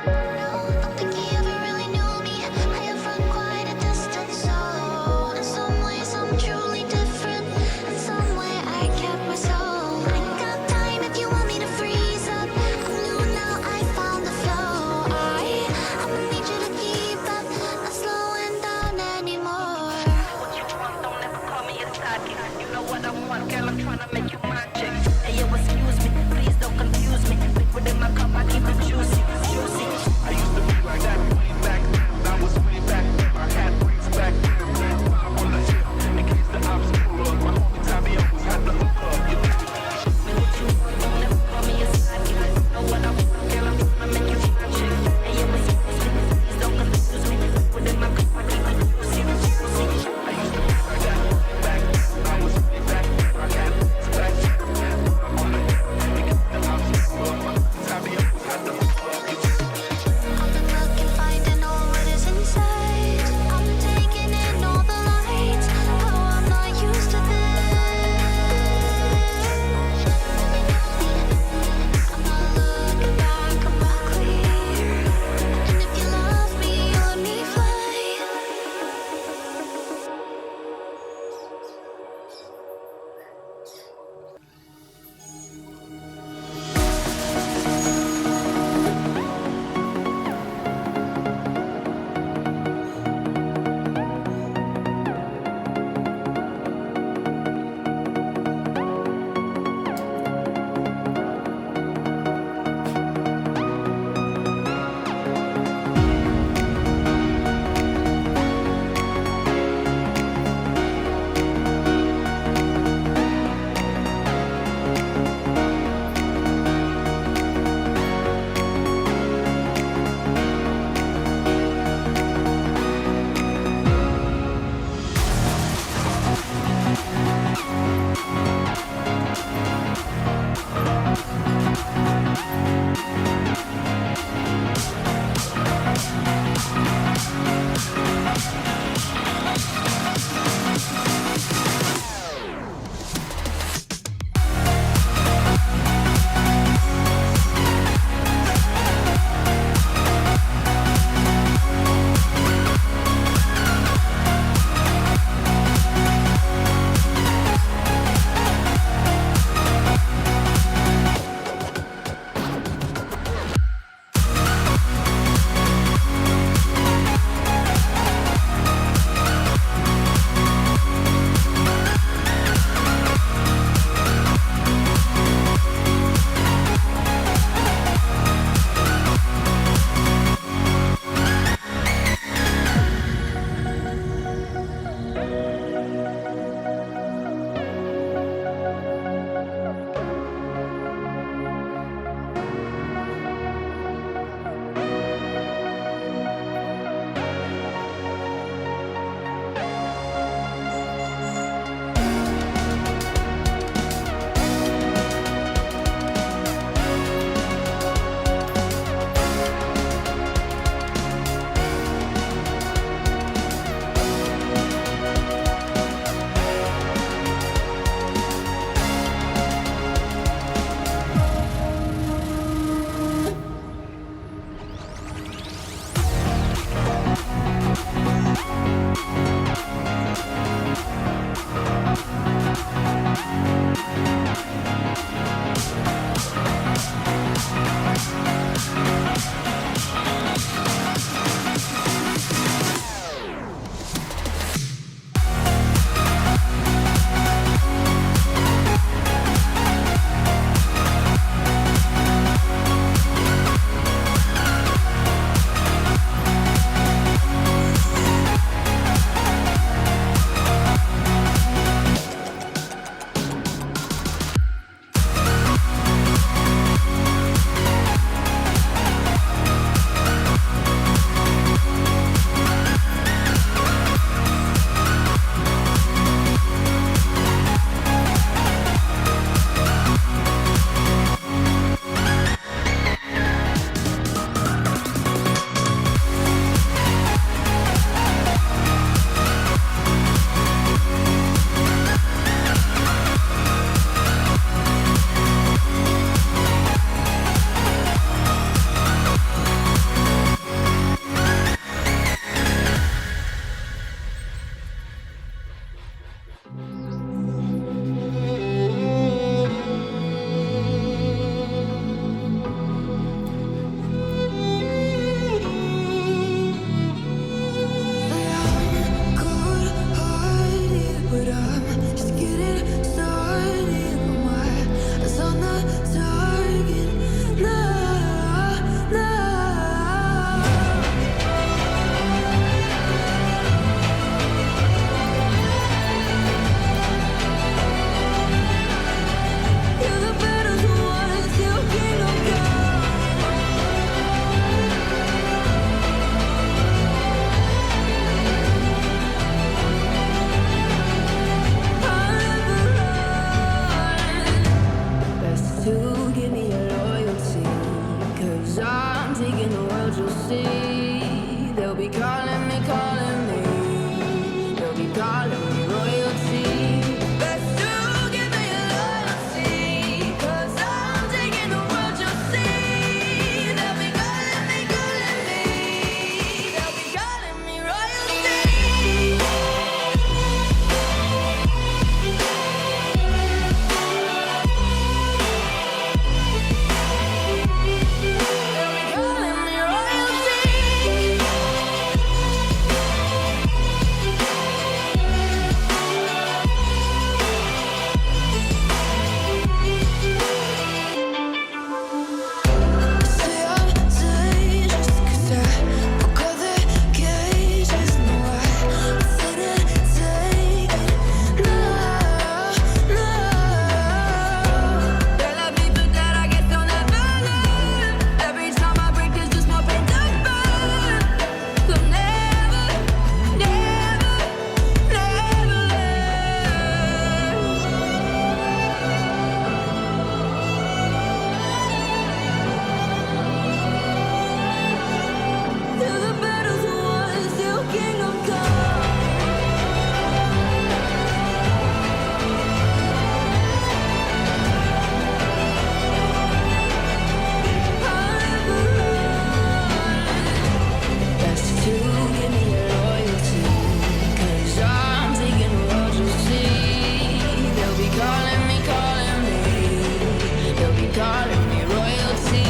Don't think he ever really knew me. I have run quite a distance, so in some ways I'm truly different. In some way I kept my soul. I ain't got time if you want me to freeze up. I'm new now, I found the flow. I'ma need you to keep up, not slowing down anymore. What you want, don't ever call me a sidekick. You know what I want, girl, I'm tryna make you my chick. Hey yo, excuse me, please don't confuse me. Liquid in my cup, I keep it juicy, juicy. I world, you'll see. They'll be calling me, calling me. They'll be calling me royalty. Best to give me loyalty, 'cause I'm taking the world, you'll see. They'll be calling me, calling me. They'll be calling me royalty. Calling me royalty. Best to give me loyalty, 'cause I'm taking the world, you'll see. They'll be calling me, calling me. They'll be calling me royalty.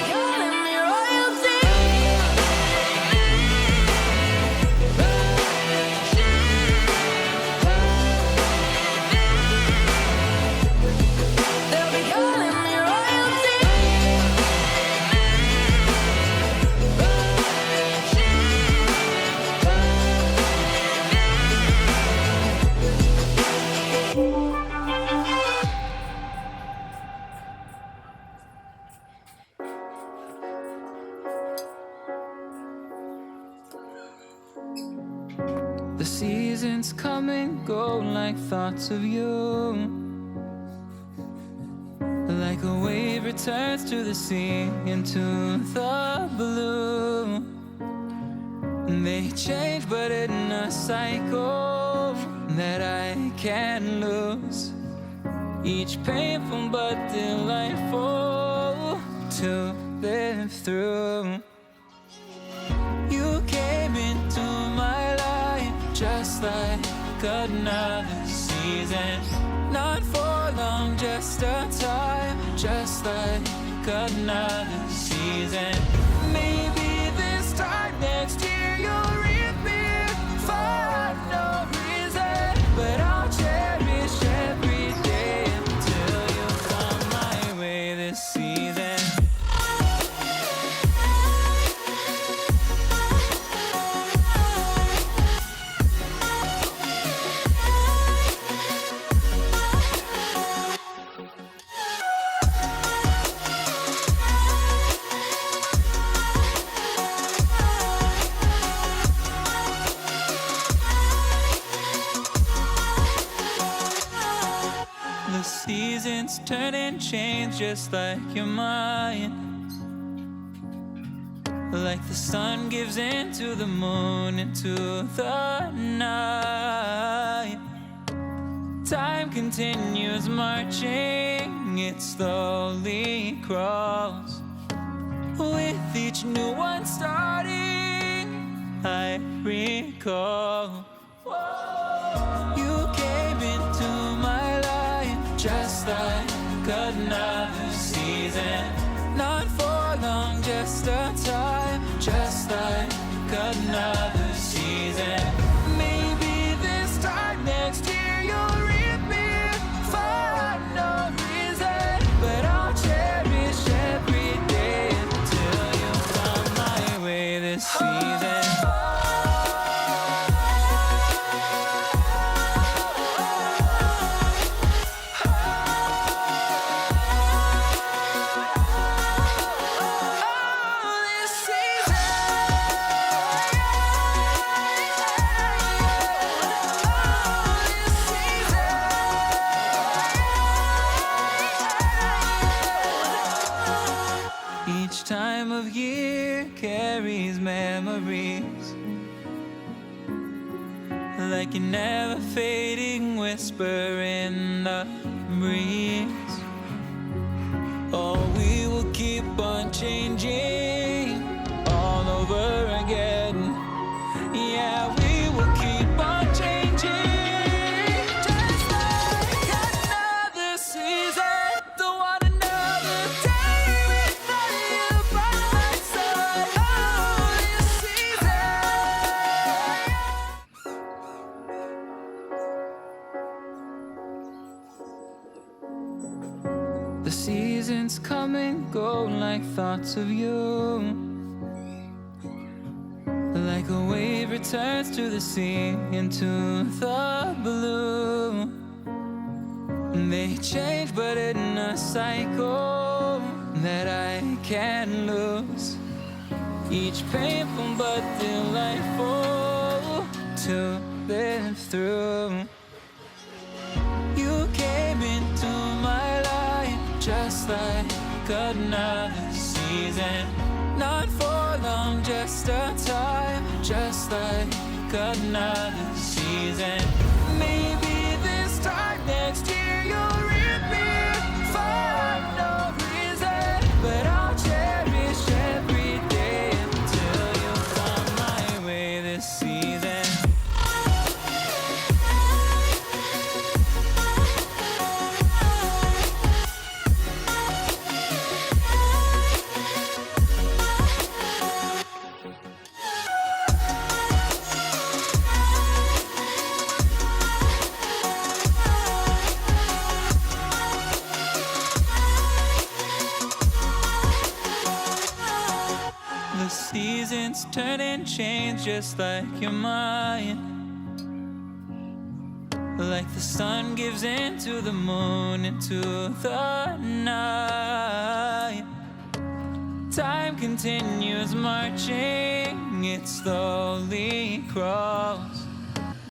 They'll be calling me royalty. They'll be calling me royalty. They'll be calling me royalty. The seasons come and go like thoughts of you. Like a wave returns to the sea into the blue. They change, but in a cycle that I can't lose. Each painful but delightful to live through. You came into my life just like another season. Not for long, just a time, just like another season. Maybe this time next year you'll reappear for no reason, but I'll cherish every day until you come my way this season. The seasons turn and change just like your mind. Like the sun gives into the moon, into the night. Time continues marching, it slowly crawls. With each new one starting, I recall. You came into my life just like another season. Not for long, just a time, just like another season. Maybe this time next year you'll reappear for no reason, but I'll time of year carries memories like a never fading whisper in the breeze. Oh, we will keep on changing all over again. Yeah, we will keep on changing, just like another season. Don't want another day without you by my side. Oh, this season. The seasons come and go like thoughts of you. Like a wave returns to the sea, into the blue. They change but in a cycle that I can't lose. Each painful but delightful to live through. You came into my life just like another season. Not for long, just a time, just like another season. Maybe this time next year you'll reap me for no reason, but I'll cherish every day until you come my way this season. The seasons turn and change just like your mind. Like the sun gives into the moon, into the night. Time continues marching, it slowly crawls.